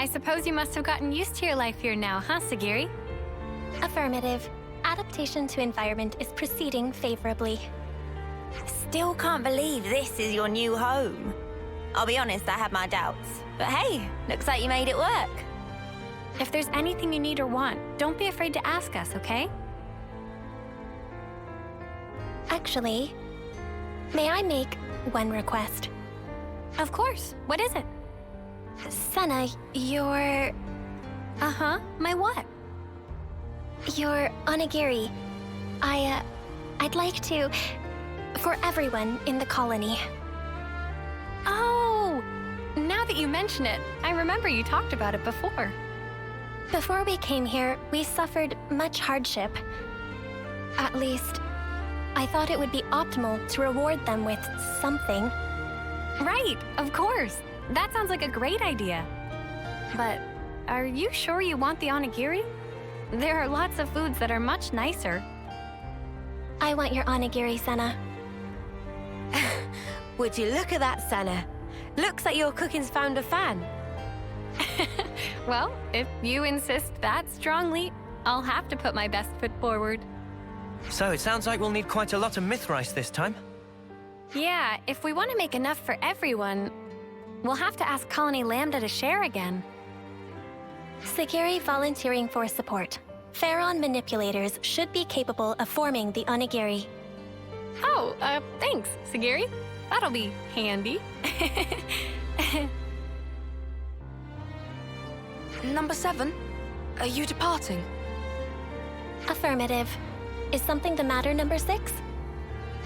I suppose you must have gotten used to your life here now, huh, Sagiri? Affirmative. Adaptation to environment is proceeding favorably. Still can't believe this is your new home. I'll be honest, I had my doubts. But hey, looks like you made it work. If there's anything you need or want, don't be afraid to ask us, okay? Actually, may I make one request? Of course. What is it? Senna, your... Uh-huh. My what? Your onigiri. I'd like to... for everyone in the colony. Oh! Now that you mention it, I remember you talked about it before. Before we came here, we suffered much hardship. At least, I thought it would be optimal to reward them with something. Right, of course. That sounds like a great idea. But are you sure you want the onigiri? There are lots of foods that are much nicer. I want your onigiri, Senna. Would you look at that, Senna? Looks like your cooking's found a fan. Well, if you insist that strongly, I'll have to put my best foot forward. So it sounds like we'll need quite a lot of myth rice this time. Yeah, if we want to make enough for everyone, we'll have to ask Colony Lambda to share again. Sagiri volunteering for support. Pharaon manipulators should be capable of forming the onigiri. Oh, thanks, Sagiri. That'll be handy. Number 7, are you departing? Affirmative. Is something the matter, number 6?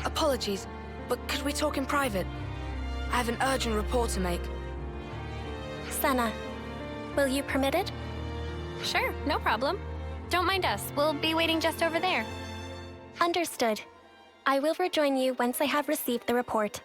Apologies, but could we talk in private? I have an urgent report to make. Senna, will you permit it? Sure, no problem. Don't mind us. We'll be waiting just over there. Understood. I will rejoin you once I have received the report.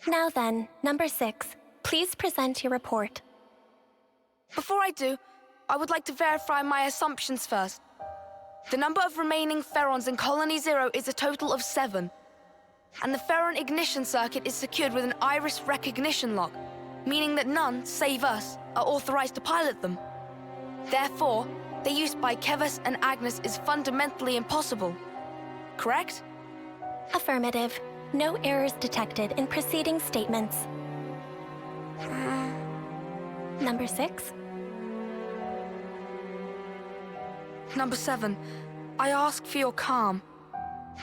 Now then, number 6, please present your report. Before I do, I would like to verify my assumptions first. The number of remaining Pharaons in Colony 0 is a total of 7. And the Pharaon ignition circuit is secured with an iris recognition lock, meaning that none, save us, are authorized to pilot them. Therefore, their use by Kevus and Agnes is fundamentally impossible. Correct? Affirmative. No errors detected in preceding statements. Number 6? Number 7, I ask for your calm.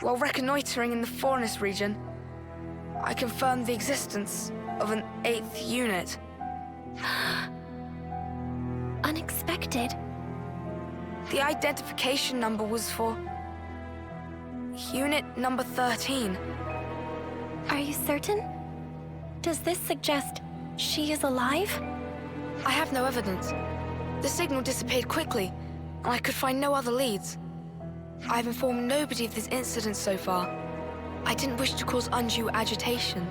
While reconnoitering in the Forest region, I confirmed the existence of an 8th unit. Unexpected. The identification number was for Unit number 13. Are you certain? Does this suggest she is alive? I have no evidence. The signal disappeared quickly, and I could find no other leads. I've informed nobody of this incident so far. I didn't wish to cause undue agitation.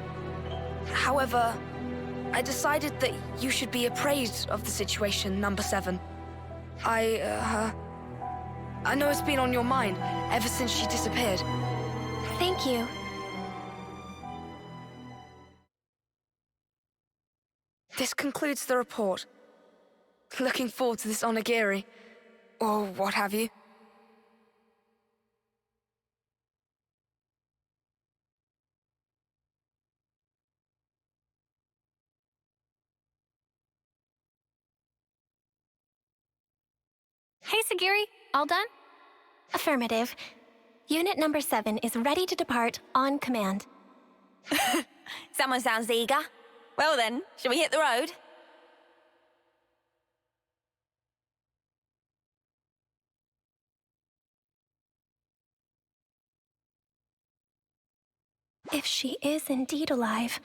However, I decided that you should be appraised of the situation, number 7. I know it's been on your mind ever since she disappeared. Thank you. This concludes the report. Looking forward to this onigiri, or what have you. Hey, Sagiri, all done? Affirmative. Unit number 7 is ready to depart on command. Someone sounds eager. Well then, shall we hit the road? If she is indeed alive,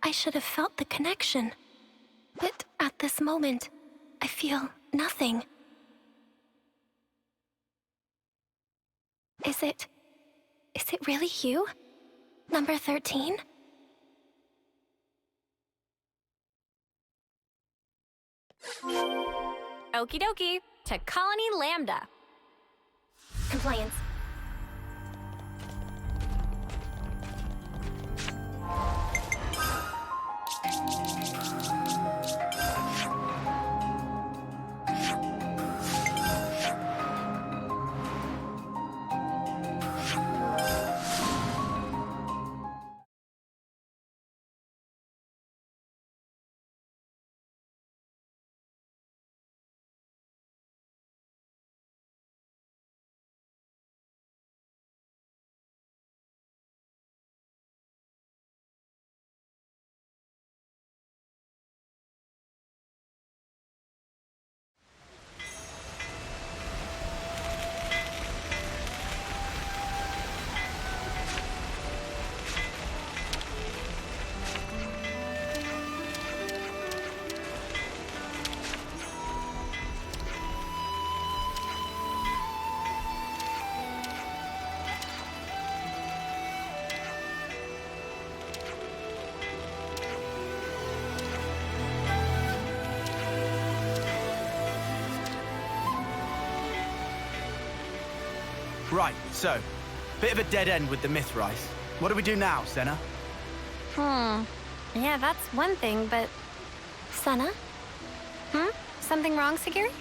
I should have felt the connection. But at this moment, I feel nothing. Is it really you? Number 13? Okie dokie, to Colony Lambda. Compliance. Right, so, bit of a dead end with the Mythrice. What do we do now, Senna? Yeah, that's one thing, but... Senna? Something wrong, Sagiri?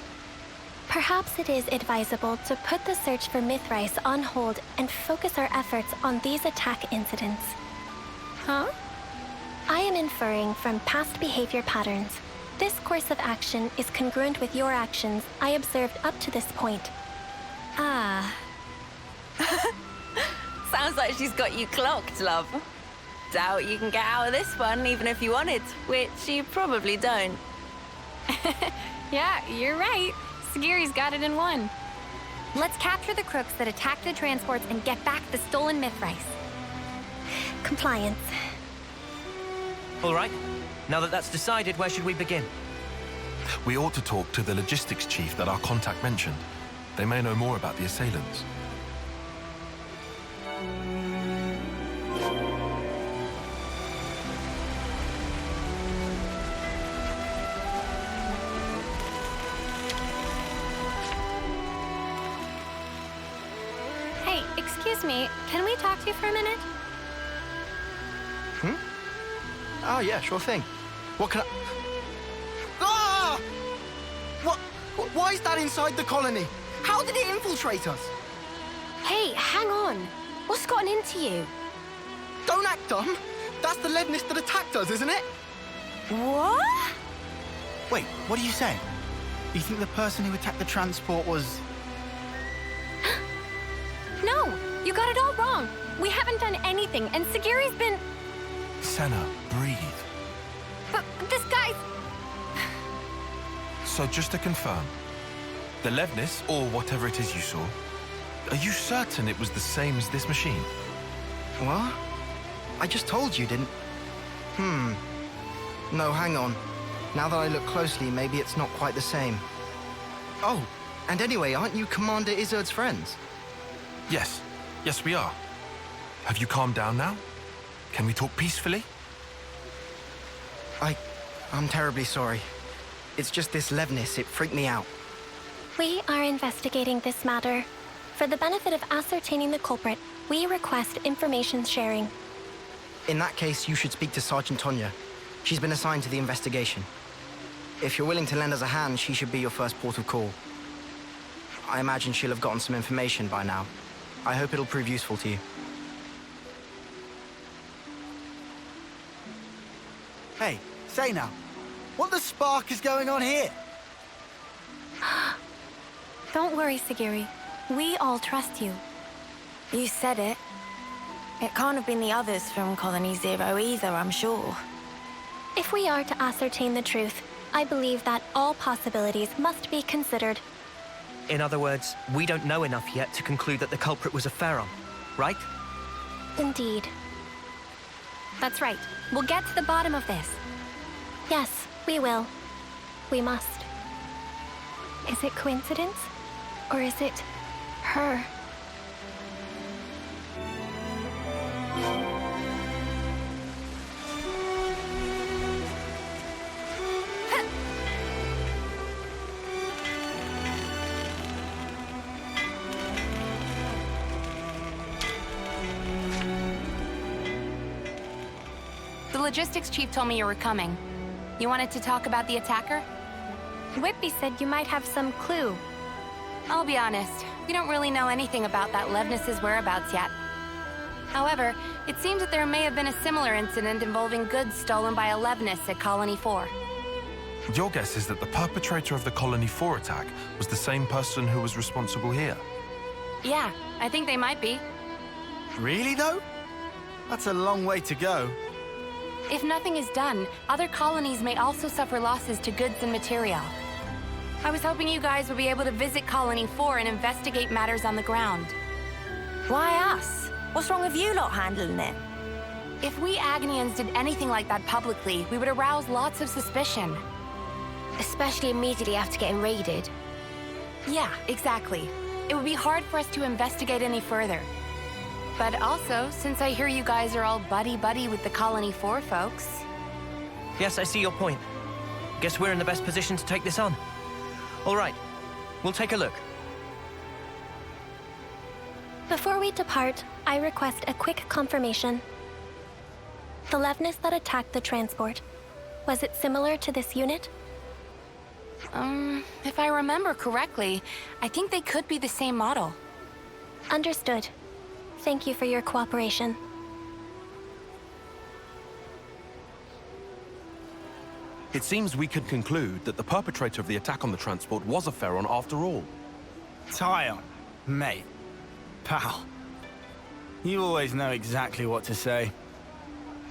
Perhaps it is advisable to put the search for Mythrice on hold and focus our efforts on these attack incidents. Huh? I am inferring from past behavior patterns. This course of action is congruent with your actions I observed up to this point. Ah. Sounds like she's got you clocked, love. Doubt you can get out of this one even if you wanted, which you probably don't. Yeah, you're right. Sagiri's got it in one. Let's capture the crooks that attacked the transports and get back the stolen Mythrice. Compliance. All right. Now that that's decided, where should we begin? We ought to talk to the logistics chief that our contact mentioned. They may know more about the assailants. Hey, excuse me, can we talk to you for a minute? Oh, yeah, sure thing. What can I... Ah! What? Why is that inside the colony? How did it infiltrate us? Hey, hang on. What's gotten into you? Don't act dumb. That's the Levnis that attacked us, isn't it? What? Wait, what are you saying? You think the person who attacked the transport was... No, you got it all wrong. We haven't done anything, and Sagiri's been... Senna, breathe. But this guy's... So just to confirm, the Levnis, or whatever it is you saw, are you certain it was the same as this machine? What? I just told you, didn't... No, hang on. Now that I look closely, maybe it's not quite the same. Oh, and anyway, aren't you Commander Izzard's friends? Yes. Yes, we are. Have you calmed down now? Can we talk peacefully? I'm terribly sorry. It's just this Levnis, it freaked me out. We are investigating this matter. For the benefit of ascertaining the culprit, we request information sharing. In that case, you should speak to Sergeant Tonya. She's been assigned to the investigation. If you're willing to lend us a hand, she should be your first port of call. I imagine she'll have gotten some information by now. I hope it'll prove useful to you. Hey, say now, what the spark is going on here? Don't worry, Sagiri. We all trust you. You said it. It can't have been the others from Colony Zero either, I'm sure. If we are to ascertain the truth, I believe that all possibilities must be considered. In other words, we don't know enough yet to conclude that the culprit was a Pharaon, right? Indeed. That's right. We'll get to the bottom of this. Yes, we will. We must. Is it coincidence? Or is it her? logistics chief told me you were coming. You wanted to talk about the attacker? Whitby said you might have some clue. I'll be honest, we don't really know anything about that Levness's whereabouts yet. However, it seems that there may have been a similar incident involving goods stolen by a Levness at Colony 4. Your guess is that the perpetrator of the Colony 4 attack was the same person who was responsible here? Yeah, I think they might be. Really, though? That's a long way to go. If nothing is done, other colonies may also suffer losses to goods and material. I was hoping you guys would be able to visit Colony 4 and investigate matters on the ground. Why us? What's wrong with you lot handling it? If we Agnians did anything like that publicly, we would arouse lots of suspicion. Especially immediately after getting raided. Yeah, exactly. It would be hard for us to investigate any further. But also, since I hear you guys are all buddy-buddy with the Colony 4 folks... Yes, I see your point. Guess we're in the best position to take this on. All right, we'll take a look. Before we depart, I request a quick confirmation. The Levness that attacked the transport, was it similar to this unit? If I remember correctly, I think they could be the same model. Understood. Thank you for your cooperation. It seems we could conclude that the perpetrator of the attack on the transport was a Pharaon after all. Tyon, mate, pal. You always know exactly what to say.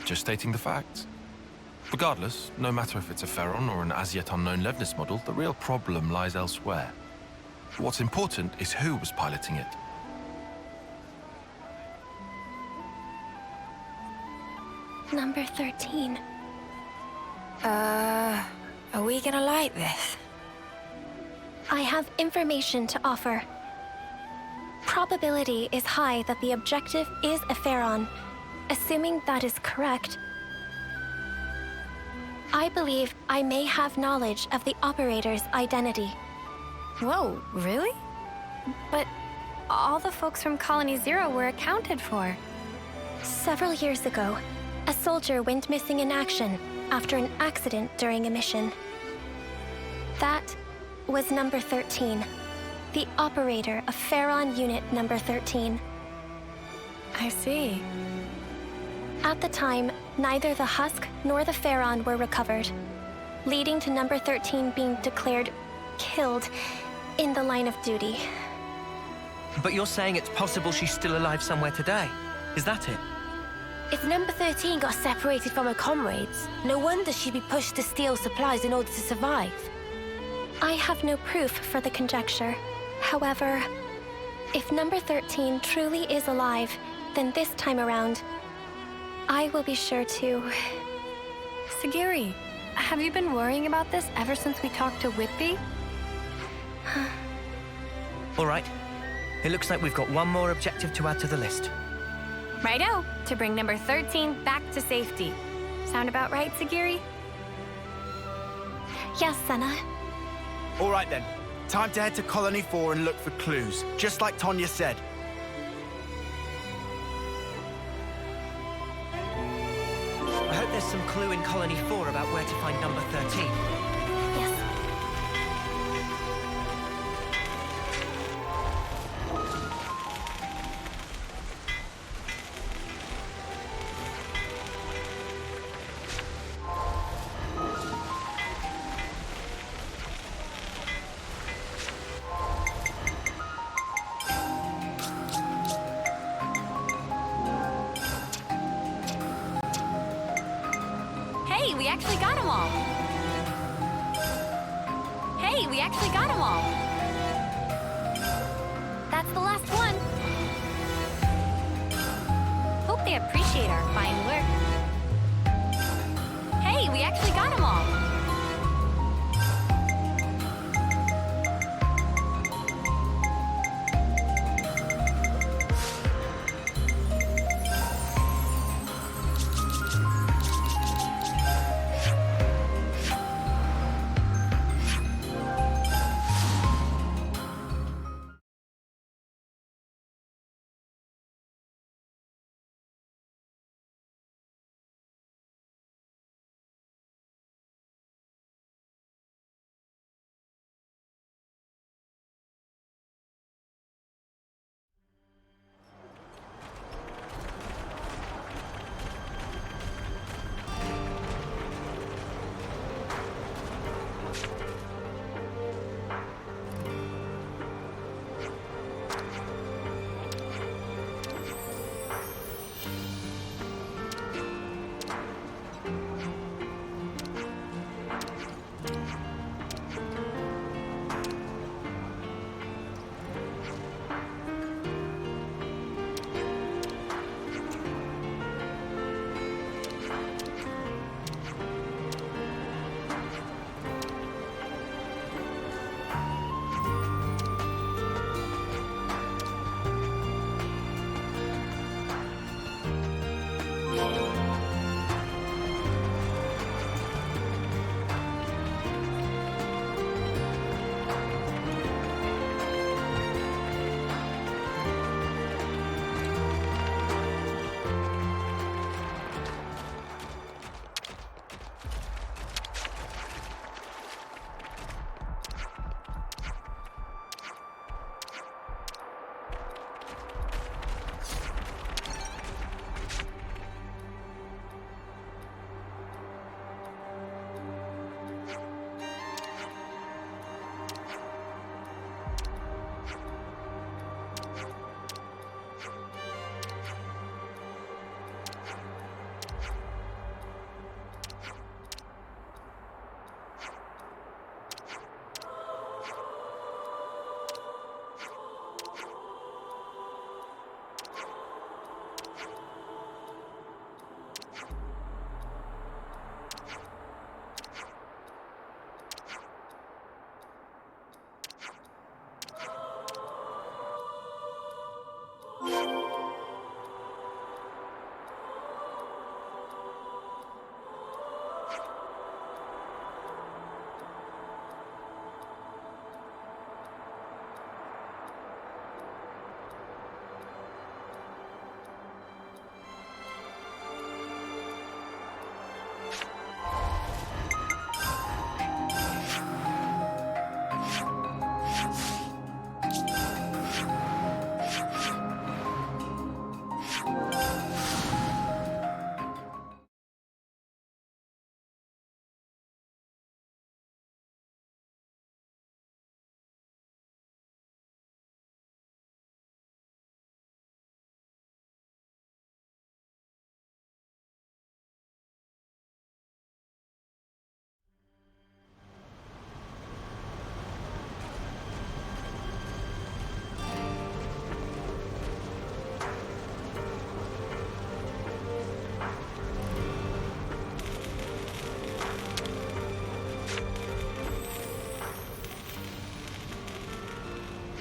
Just stating the facts. Regardless, no matter if it's a Pharaon or an as-yet unknown Levnis model, the real problem lies elsewhere. What's important is who was piloting it. Number 13. Are we gonna like this? I have information to offer. Probability is high that the objective is a Pharaon. Assuming that is correct, I believe I may have knowledge of the operator's identity. Whoa, really? But all the folks from Colony Zero were accounted for. Several years ago, a soldier went missing in action after an accident during a mission. That was number 13, the operator of Pharaon Unit number 13. I see. At the time, neither the husk nor the Pharaon were recovered, leading to number 13 being declared killed in the line of duty. But you're saying it's possible she's still alive somewhere today? Is that it? If number 13 got separated from her comrades, no wonder she'd be pushed to steal supplies in order to survive. I have no proof for the conjecture. However, if number 13 truly is alive, then this time around, I will be sure to... Sagiri, have you been worrying about this ever since we talked to Whitby? All right. It looks like we've got one more objective to add to the list. Righto, to bring number 13 back to safety. Sound about right, Sagiri? Yes, Senna. All right then, time to head to Colony 4 and look for clues, just like Tonya said. I hope there's some clue in Colony 4 about where to find number 13. Yes. Hey, we actually got them all! Hey, we actually got them all! That's the last one! Hope they appreciate our fine work. Hey, we actually got them all!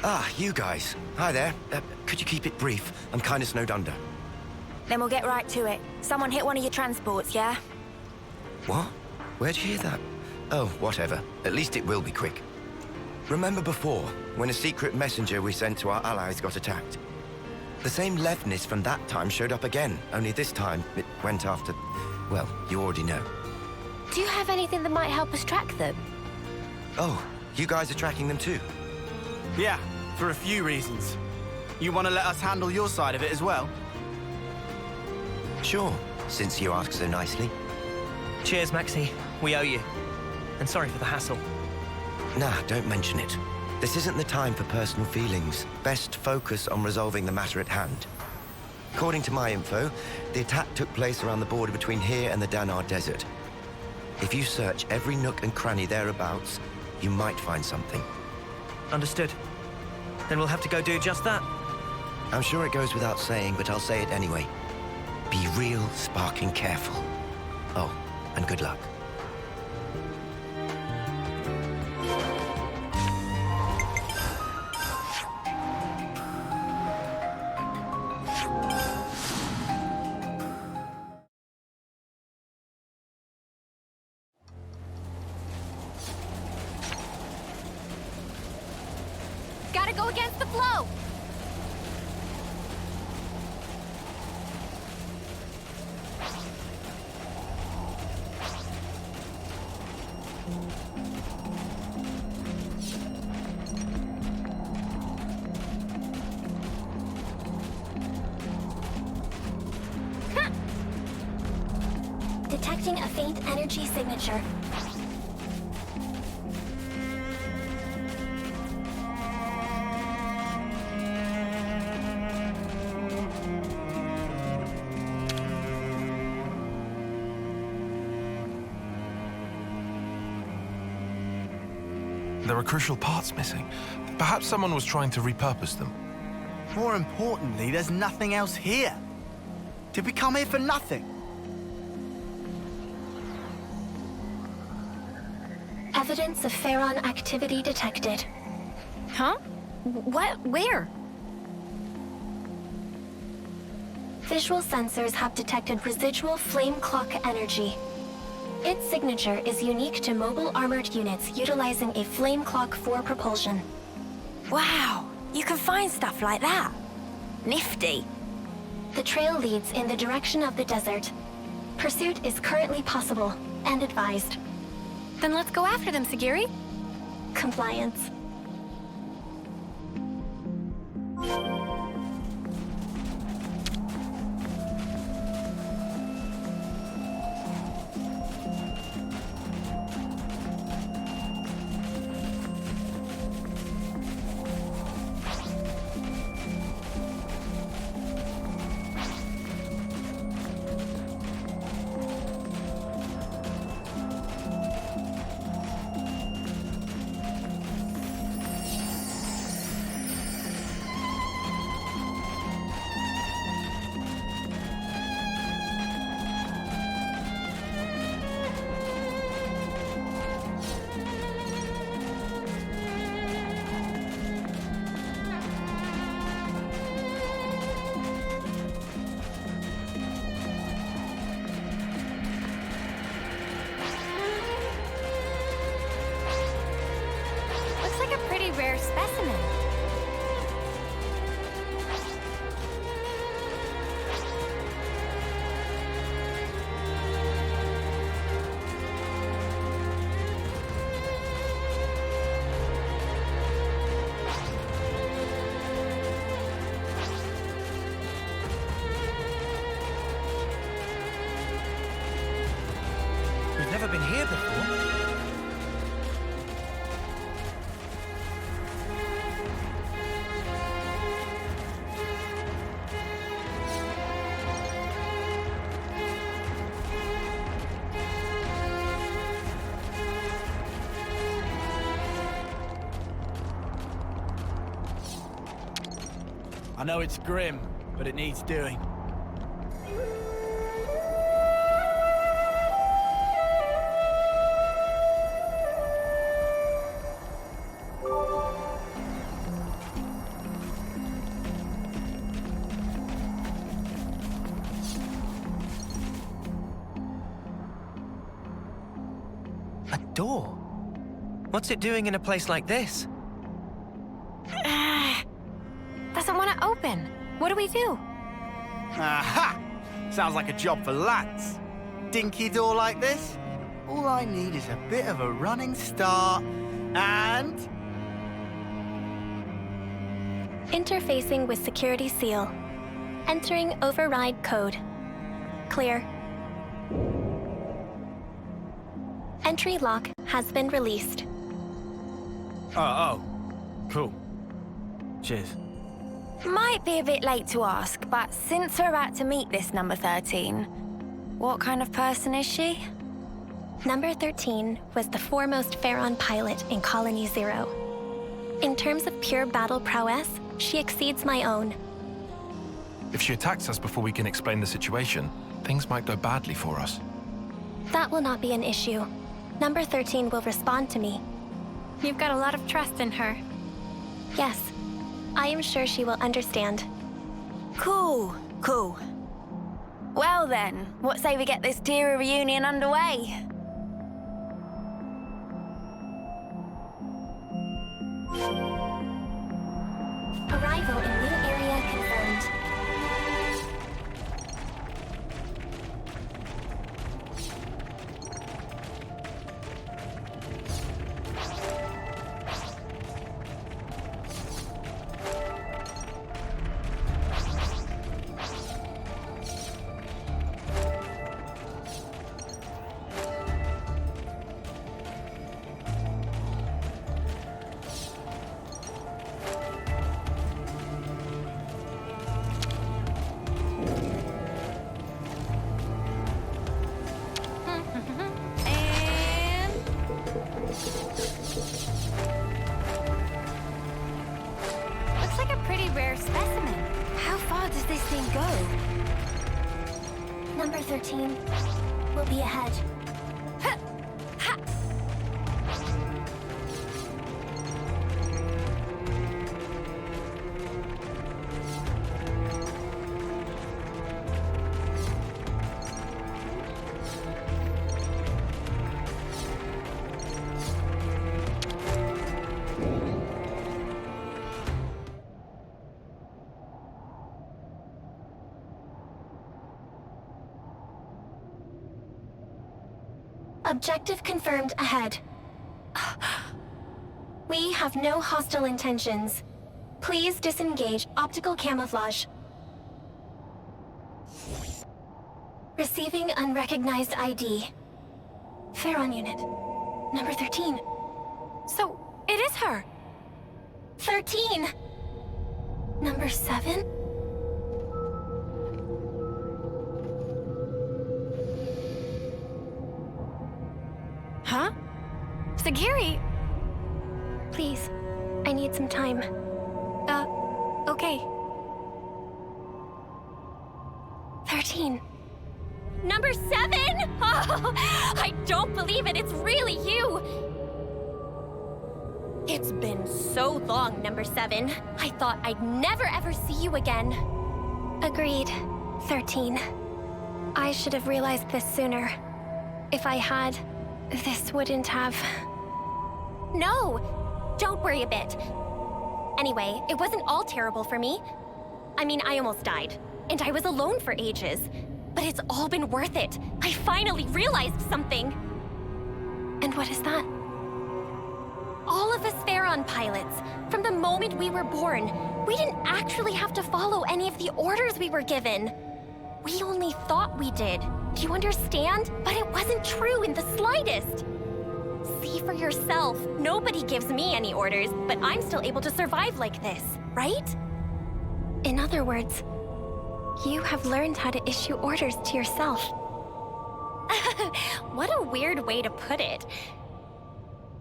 Ah, you guys. Hi there. Could you keep it brief? I'm kind of snowed under. Then we'll get right to it. Someone hit one of your transports, yeah? What? Where'd you hear that? Oh, whatever. At least it will be quick. Remember before, when a secret messenger we sent to our allies got attacked? The same Levnis from that time showed up again, only this time it went after... well, you already know. Do you have anything that might help us track them? Oh, you guys are tracking them too? Yeah, for a few reasons. You want to let us handle your side of it as well? Sure, since you ask so nicely. Cheers, Maxie. We owe you. And sorry for the hassle. Nah, don't mention it. This isn't the time for personal feelings. Best focus on resolving the matter at hand. According to my info, the attack took place around the border between here and the Danar Desert. If you search every nook and cranny thereabouts, you might find something. Understood. Then we'll have to go do just that. I'm sure it goes without saying, but I'll say it anyway. Be real sparking careful. Oh, and good luck. Gotta go against the flow! Detecting a faint energy signature. There are crucial parts missing. Perhaps someone was trying to repurpose them. More importantly, there's nothing else here. Did we come here for nothing? Evidence of Pharaon activity detected. Huh? What? Where? Visual sensors have detected residual flame clock energy. Its signature is unique to mobile armored units utilizing a flame clock for propulsion. Wow, you can find stuff like that. Nifty. The trail leads in the direction of the desert. Pursuit is currently possible and advised. Then let's go after them, Sagiri. Compliance. Rare specimen. We've never been here before. I know it's grim, but it needs doing. door. What's it doing in a place like this? Doesn't want to open. What do we do? Aha! Sounds like a job for lads. Dinky door like this? All I need is a bit of a running start, and... Interfacing with security seal. Entering override code. Clear. Entry lock has been released. Oh. Cool. Cheers. Might be a bit late to ask, but since we're about to meet this number 13, what kind of person is she? Number 13 was the foremost Pharaon pilot in Colony Zero. In terms of pure battle prowess, she exceeds my own. If she attacks us before we can explain the situation, things might go badly for us. That will not be an issue. Number 13 will respond to me. You've got a lot of trust in her. Yes, I am sure she will understand. Cool. Well then, what say we get this Tira reunion underway? Arrival in new area confirmed. Rare specimen. How far does this thing go? Number 13 will be ahead. Objective confirmed ahead. We have no hostile intentions. Please disengage optical camouflage. Receiving unrecognized ID. Pharaon unit. Number 13. So, it is her. 13! Number 7? Huh? Sagiri! Please, I need some time. Okay. 13. Number 7! Oh, I don't believe it, it's really you! It's been so long, Number 7. I thought I'd never ever see you again. Agreed, 13. I should have realized this sooner. If I had, this wouldn't have... No! Don't worry a bit. Anyway, it wasn't all terrible for me. I mean, I almost died, and I was alone for ages. But it's all been worth it. I finally realized something. And what is that? All of us Pharaon pilots, from the moment we were born, we didn't actually have to follow any of the orders we were given. We only thought we did. Do you understand? But it wasn't true in the slightest. See for yourself. Nobody gives me any orders, but I'm still able to survive like this, right? In other words, you have learned how to issue orders to yourself. What a weird way to put it.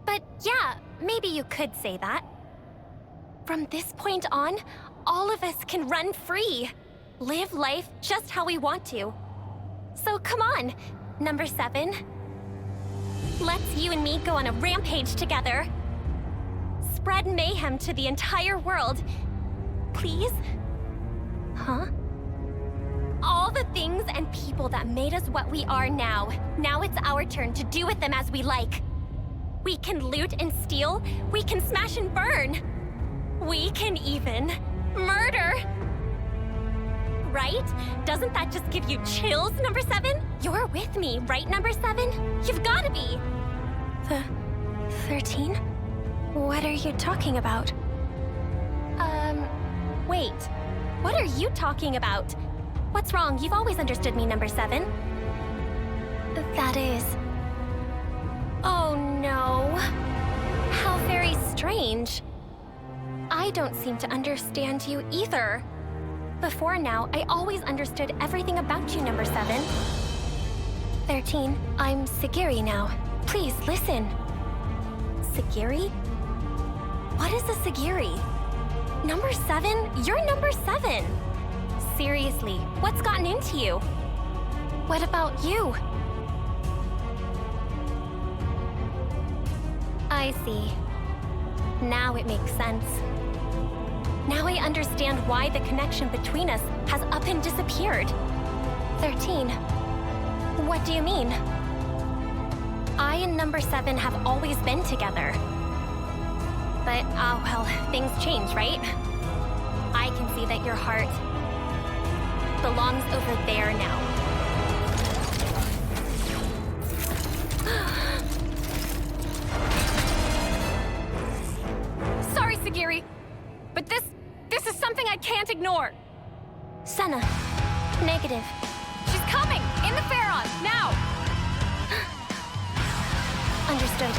But yeah, maybe you could say that. From this point on, all of us can run free. Live life just how we want to. So come on, Number 7. Let's you and me go on a rampage together. Spread mayhem to the entire world. Please? Huh? All the things and people that made us what we are now. Now it's our turn to do with them as we like. We can loot and steal. We can smash and burn. We can even murder. Right? Doesn't that just give you chills, number 7? You're with me, right, number 7? You've gotta be. The 13? What are you talking about? Wait. What are you talking about? What's wrong? You've always understood me, number 7. That is... Oh no. How very strange. I don't seem to understand you either. Before now, I always understood everything about you, number 7. 13, I'm Sagiri now. Please, listen. Sagiri? What is a Sagiri? Number 7? You're number 7! Seriously, what's gotten into you? What about you? I see. Now it makes sense. Now I understand why the connection between us has up and disappeared. 13. What do you mean? I and number 7 have always been together. But, well, things change, right? I can see that your heart belongs over there now. Sorry, Sagiri, but this is something I can't ignore. Senna. Negative. She's coming! In the Pharaon, now! Understood.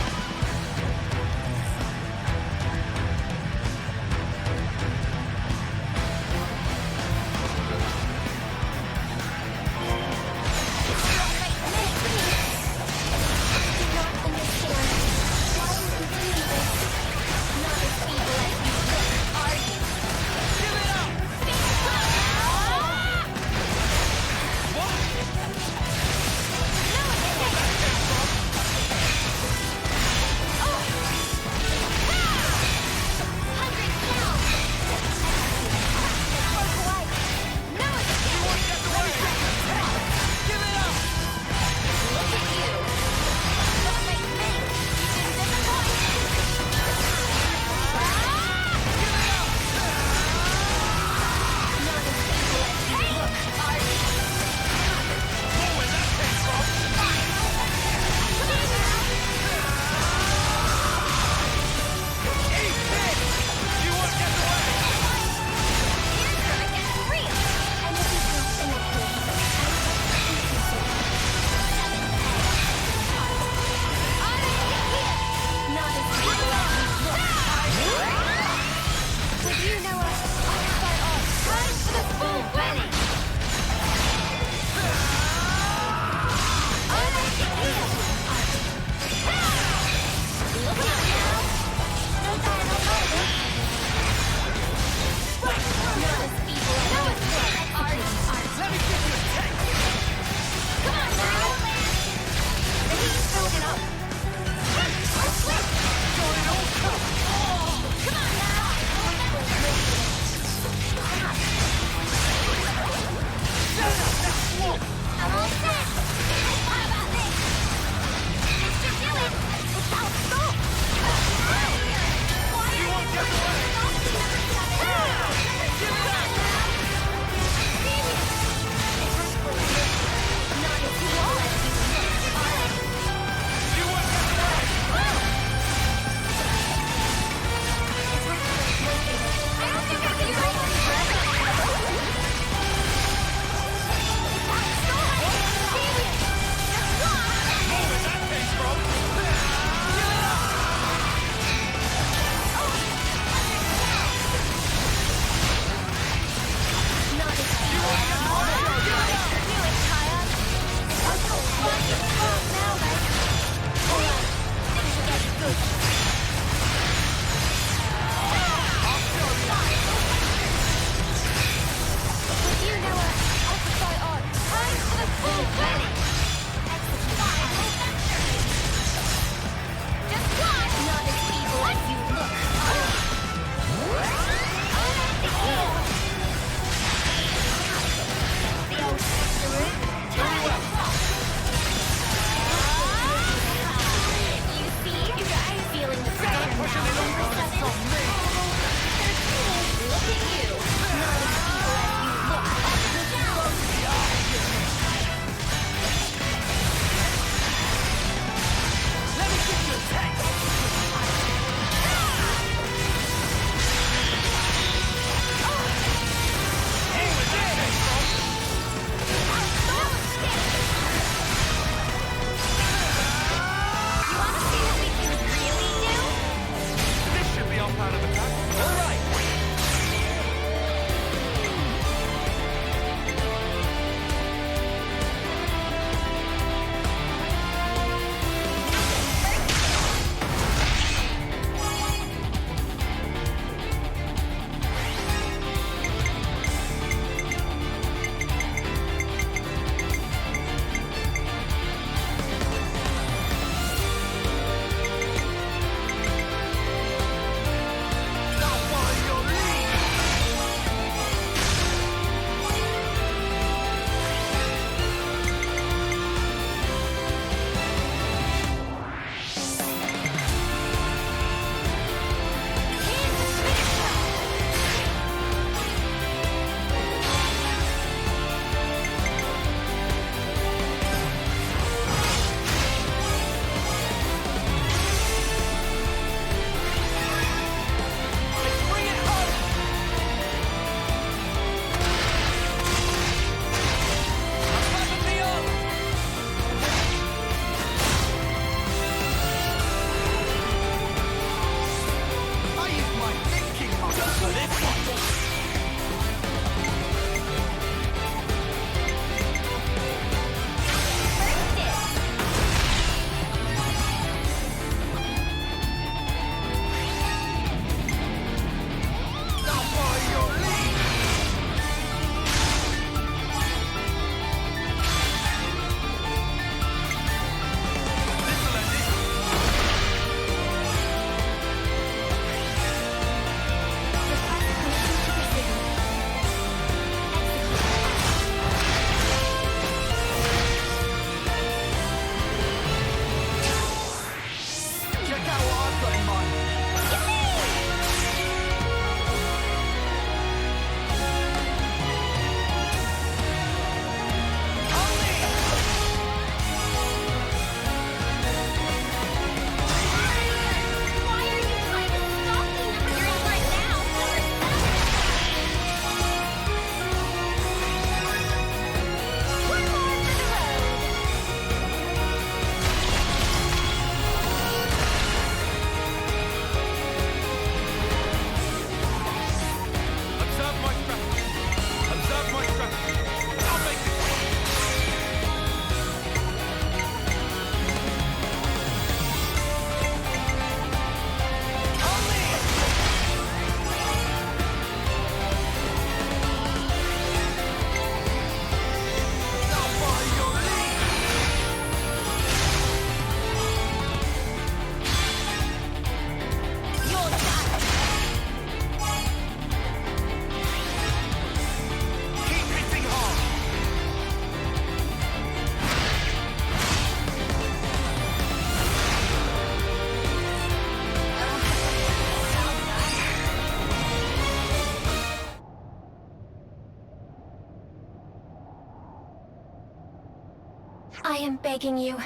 I am begging you.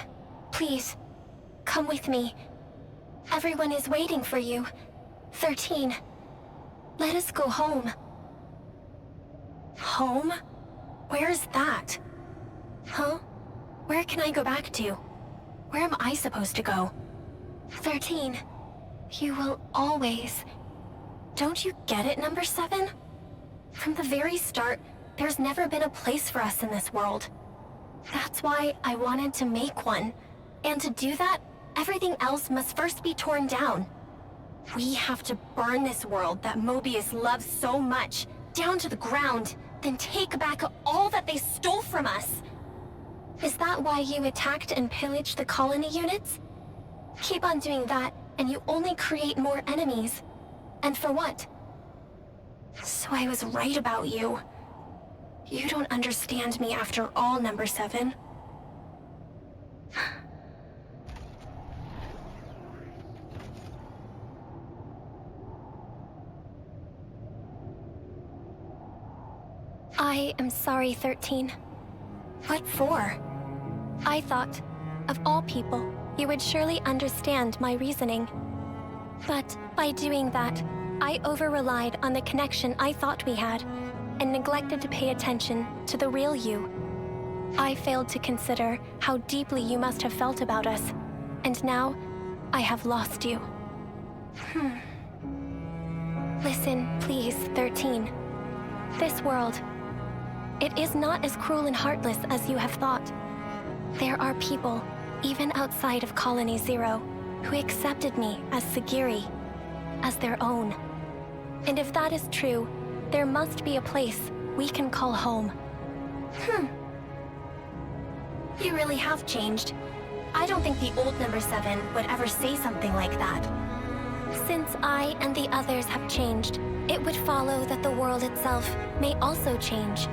Please, come with me. Everyone is waiting for you. 13. Let us go home. Home? Where's that? Huh? Where can I go back to? Where am I supposed to go? 13. You will always... Don't you get it, number 7? From the very start, there's never been a place for us in this world. That's why I wanted to make one. And to do that, everything else must first be torn down. We have to burn this world that Mobius loves so much, down to the ground, then take back all that they stole from us. Is that why you attacked and pillaged the colony units? Keep on doing that, and you only create more enemies. And for what? So I was right about you. You don't understand me after all, number 7. I am sorry, 13. What for? I thought, of all people, you would surely understand my reasoning. But by doing that, I over-relied on the connection I thought we had, and neglected to pay attention to the real you. I failed to consider how deeply you must have felt about us, and now I have lost you. Listen, please, 13. This world, it is not as cruel and heartless as you have thought. There are people, even outside of Colony Zero, who accepted me as Sagiri, as their own. And if that is true, there must be a place we can call home. You really have changed. I don't think the old number 7 would ever say something like that. Since I and the others have changed, it would follow that the world itself may also change.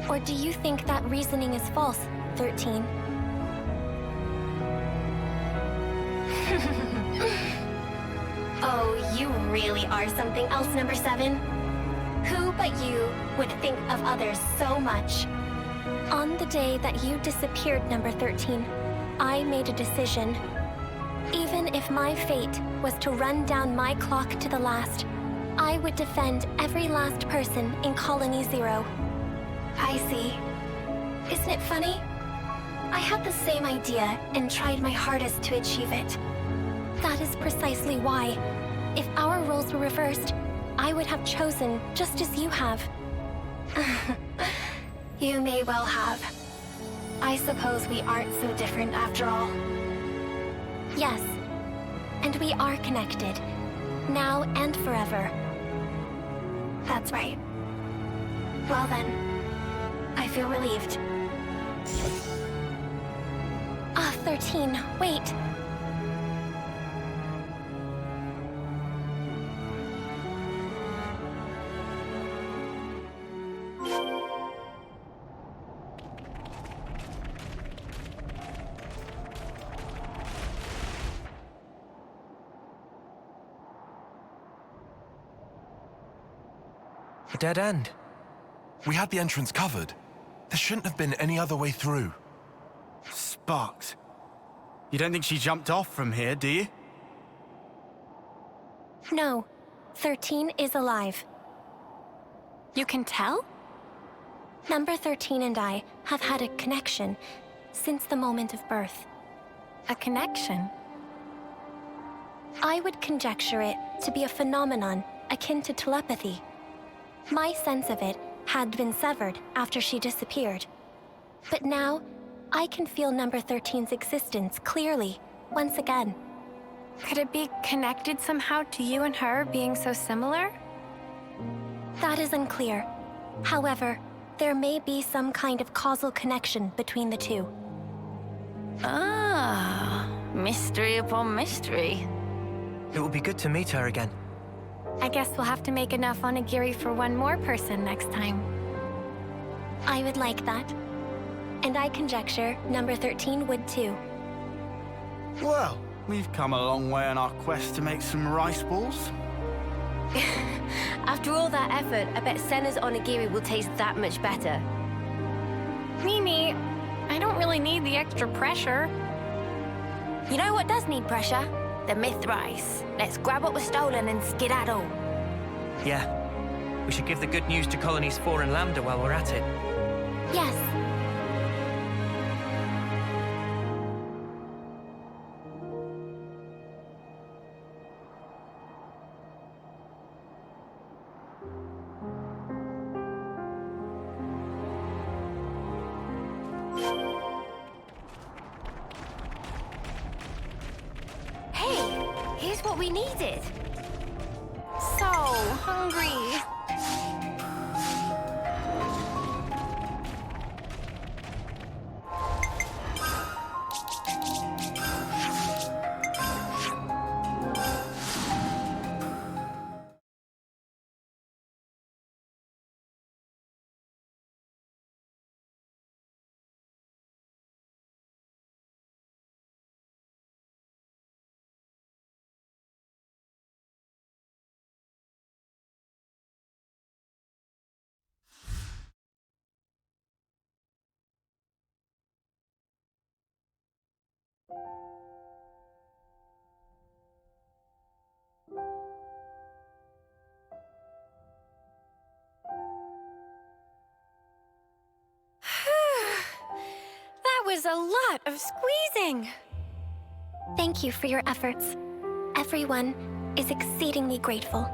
Or do you think that reasoning is false, 13? Oh, you really are something else, number 7. Who but you would think of others so much? On the day that you disappeared, number 13, I made a decision. Even if my fate was to run down my clock to the last, I would defend every last person in Colony Zero. I see. Isn't it funny? I had the same idea and tried my hardest to achieve it. That is precisely why, if our roles were reversed, I would have chosen just as you have. You may well have. I suppose we aren't so different after all. Yes, and we are connected, now and forever. That's right. Well then, I feel relieved. 13, wait. A dead end. We had the entrance covered. There shouldn't have been any other way through. Sparks. You don't think she jumped off from here, do you? No, 13 is alive. You can tell? Number 13 and I have had a connection since the moment of birth. A connection? I would conjecture it to be a phenomenon akin to telepathy. My sense of it had been severed after she disappeared. But now, I can feel number 13's existence clearly, once again. Could it be connected somehow to you and her being so similar? That is unclear. However, there may be some kind of causal connection between the two. Ah, mystery upon mystery. It would be good to meet her again. I guess we'll have to make enough onigiri for one more person next time. I would like that. And I conjecture number 13 would too. Well, we've come a long way on our quest to make some rice balls. After all that effort, I bet Senna's onigiri will taste that much better. Mimi, I don't really need the extra pressure. You know what does need pressure? The Mythrice. Let's grab what was stolen and skedaddle. Yeah. We should give the good news to Colonies 4 and Lambda while we're at it. Yes. Hey, here's what we needed. So hungry. That was a lot of squeezing. Thank you for your efforts. Everyone is exceedingly grateful.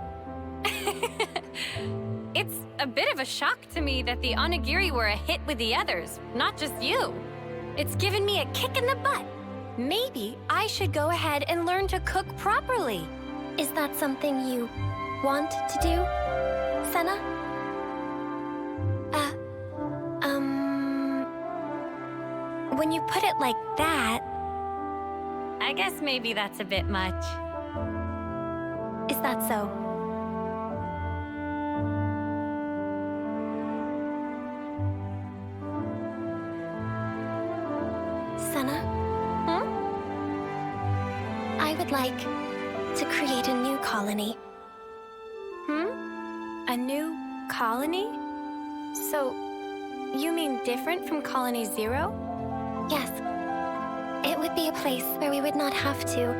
It's a bit of a shock to me that the onigiri were a hit with the others, not just you. It's given me a kick in the butt. Maybe I should go ahead and learn to cook properly. Is that something you want to do, Senna? When you put it like that, I guess maybe that's a bit much. Is that so? Senna? I would like to create a new colony. A new colony? So, you mean different from Colony 0? Yes. It would be a place where we would not have to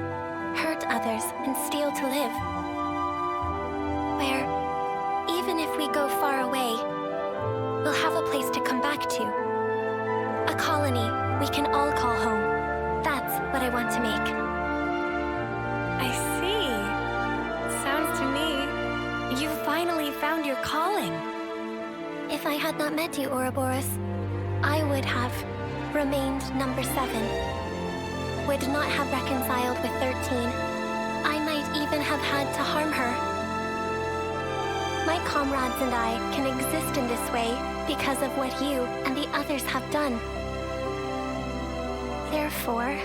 hurt others and steal to live. Where, even if we go far away, we'll have a place to come back to. A colony we can all call home. That's what I want to make. I see. Sounds to me, you finally found your calling. If I had not met you, Ouroboros, I would have remained number 7. Would not have reconciled with 13. I might even have had to harm her. My comrades and I can exist in this way because of what you and the others have done. Therefore,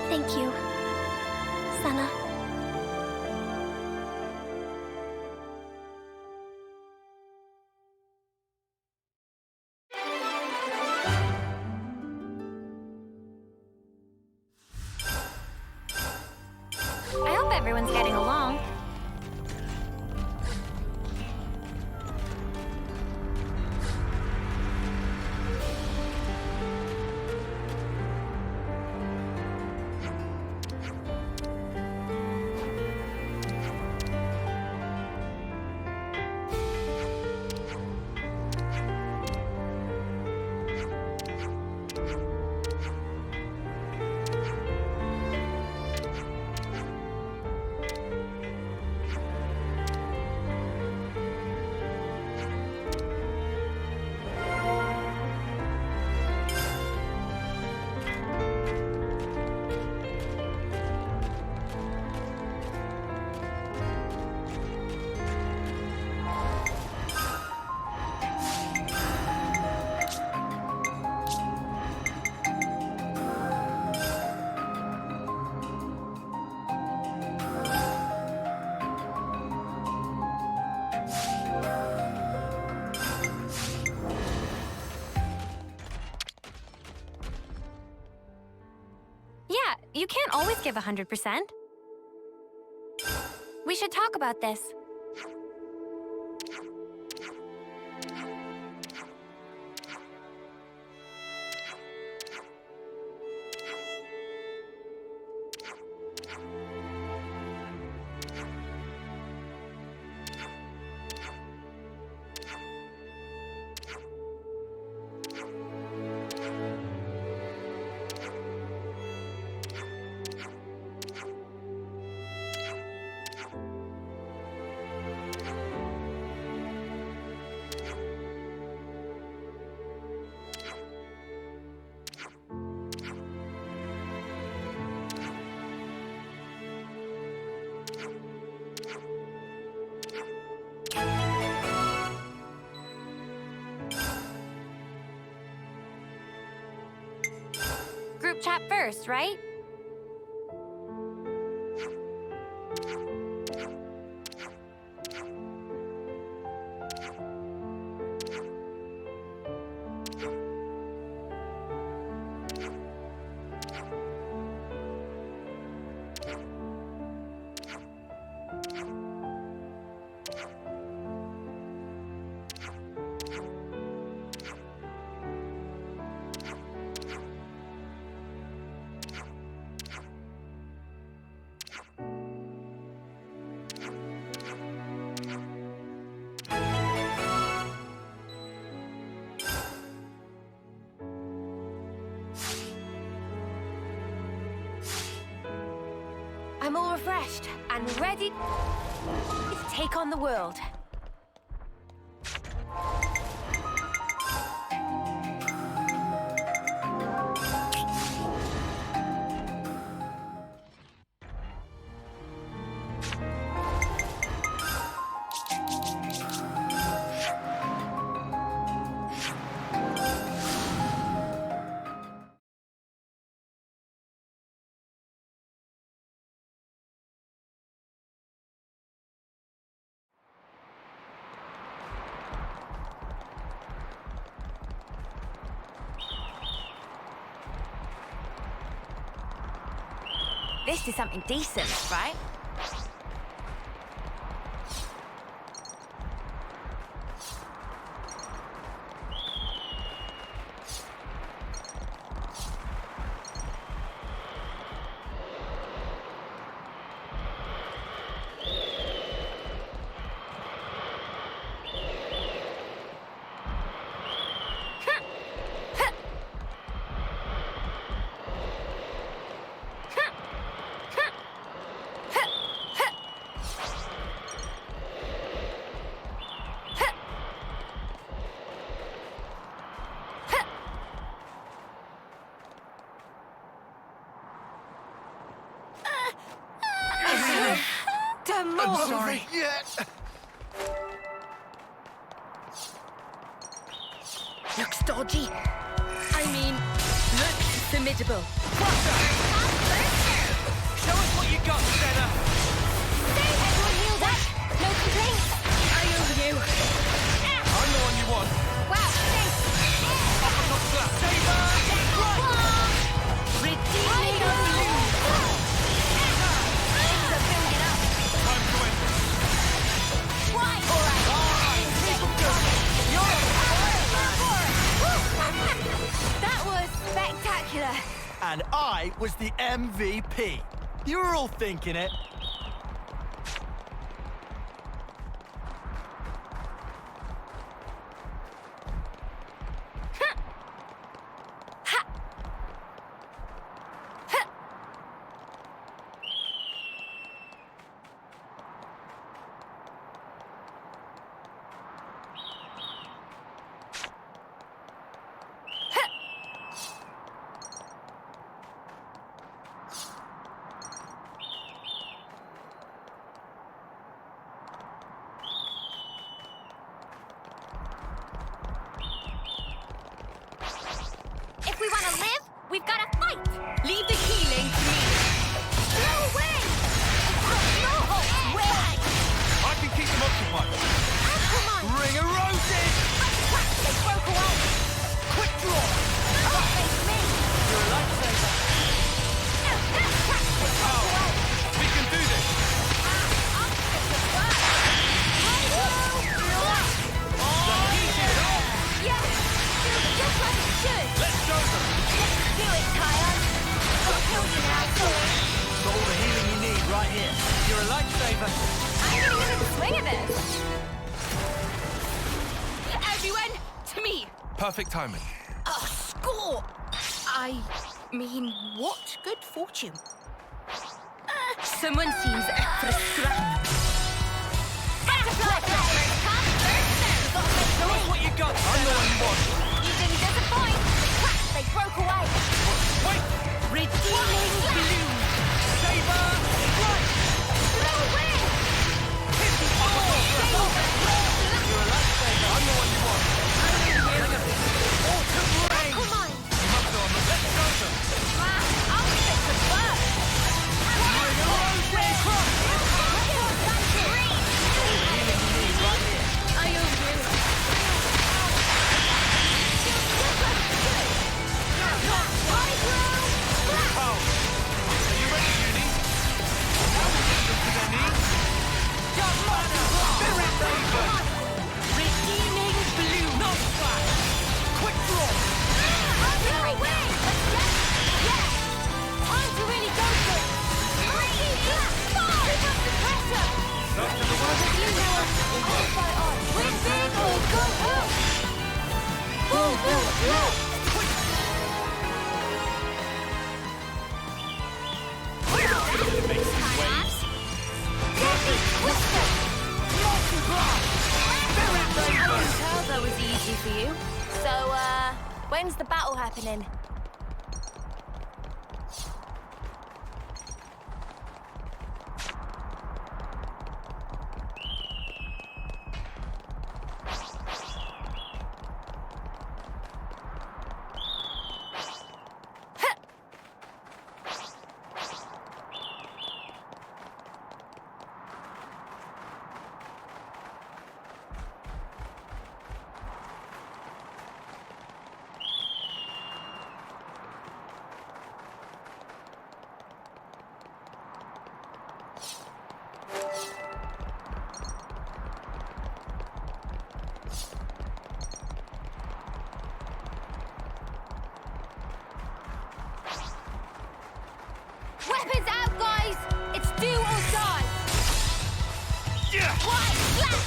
thank you, Senna. I hope everyone's getting along. Yeah, you can't always give 100%. We should talk about this. first, right? I'm all refreshed and ready to take on the world. This is something decent, right? I'm sorry. Looks dodgy. I mean, looks formidable. Show us what you got, Senna! Everyone healed up. No complaints. I owe you. I'm the one you want. Wow, thanks. Uppercut slap! Saber! Redeeming the blue. Things are building up. Time to end this. Why? All right. You're a fire. That was spectacular. And I was the MVP. You were all thinking it. If we want to live, we've got to fight! Leave the healing to me. No way! No hope! Way! I can keep them occupied. Come on! Ring of roses! Crap, they broke away! Quick draw! Don't face me! You're a lifesaver. Crap, they broke away! We can do this. I'll fix it back! Yeah! Just like it should! Let's show them. Do it, Kyle! I'll kill you now! Got all the healing you need right here. You're a lifesaver. I'm gonna get in the swing of this! Everyone, to me. Perfect timing. A score. I mean, what good fortune. Someone seems up for a scrap. Show us what you got, I'm the one you want. You didn't disappoint! Crap, they broke away! Wait! Redeeming blue. Saber! Right! No way! You're a lifesaver. I'm the one you want. Autumn rain! Come on! You must go on. Let's show them. I'll Win big or go home! Boom, boom, boom! I can tell that was easy for you. So, when's the battle happening? Weapons out, guys! It's do or die! White, black!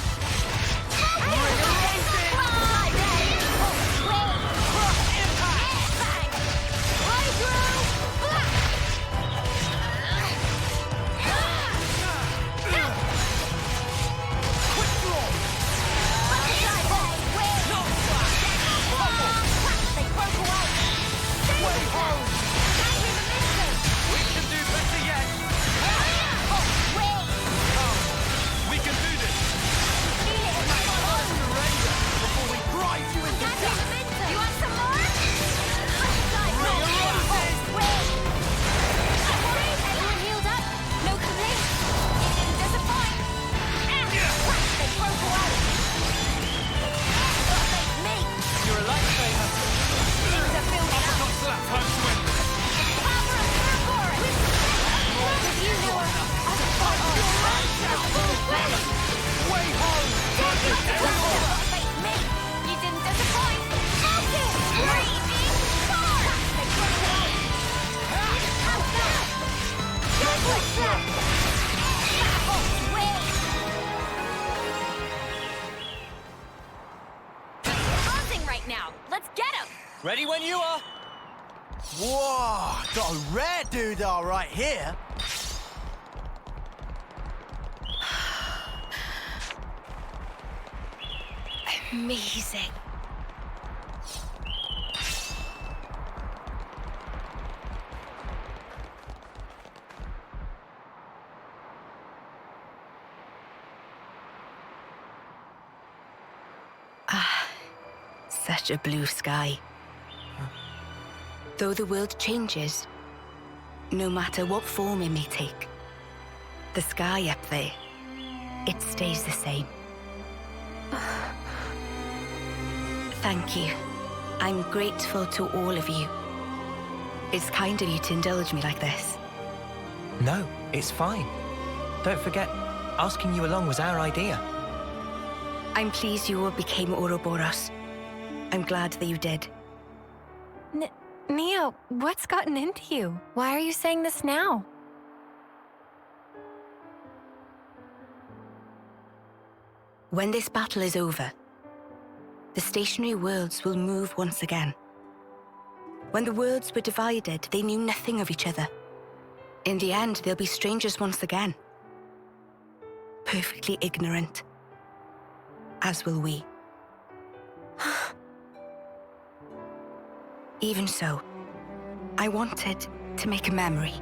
Ready when you are. Whoa, got a rare doodah right here. Amazing. Such a blue sky. Though the world changes, no matter what form it may take, the sky up there, it stays the same. Thank you. I'm grateful to all of you. It's kind of you to indulge me like this. No, it's fine. Don't forget, asking you along was our idea. I'm pleased you all became Ouroboros. I'm glad that you did. Neo, what's gotten into you? Why are you saying this now? When this battle is over, the stationary worlds will move once again. When the worlds were divided, they knew nothing of each other. In the end, they'll be strangers once again. Perfectly ignorant. As will we. Even so, I wanted to make a memory.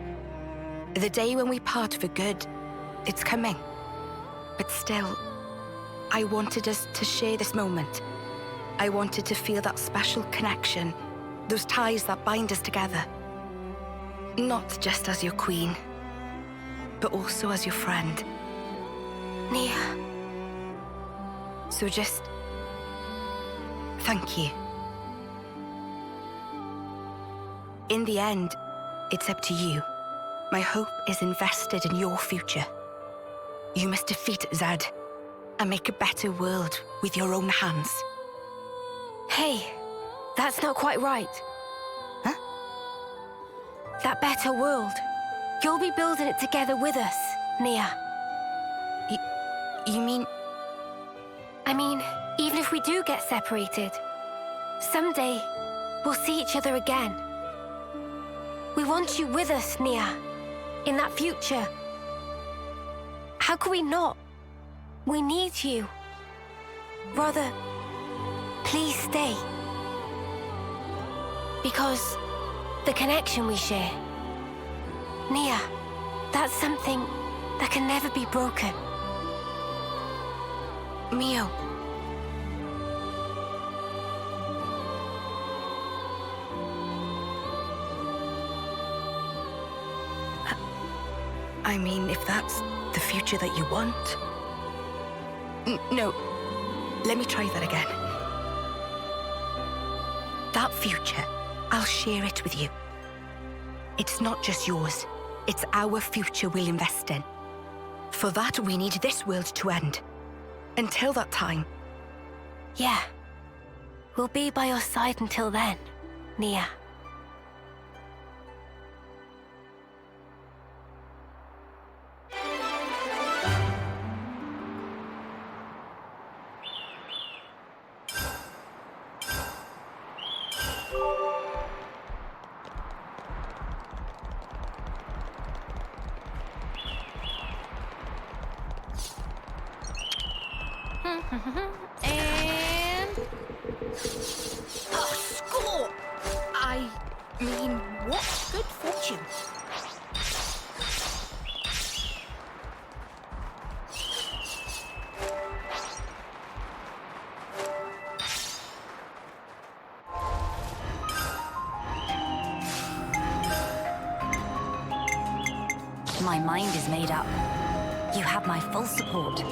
The day when we part for good, it's coming. But still, I wanted us to share this moment. I wanted to feel that special connection, those ties that bind us together. Not just as your queen, but also as your friend. Nia. So just... thank you. In the end, it's up to you. My hope is invested in your future. You must defeat Zed and make a better world with your own hands. Hey, that's not quite right. Huh? That better world. You'll be building it together with us, Nia. You mean I mean, even if we do get separated, someday we'll see each other again. We want you with us, Nia, in that future. How could we not? We need you. Rather, please stay. Because the connection we share, Nia, that's something that can never be broken. Mio. I mean, if that's the future that you want... No, let me try that again. That future, I'll share it with you. It's not just yours, it's our future we'll invest in. For that, we need this world to end. Until that time. Yeah. We'll be by your side until then, Nia. And... Oh, score! I mean, what good fortune. My mind is made up. You have my full support.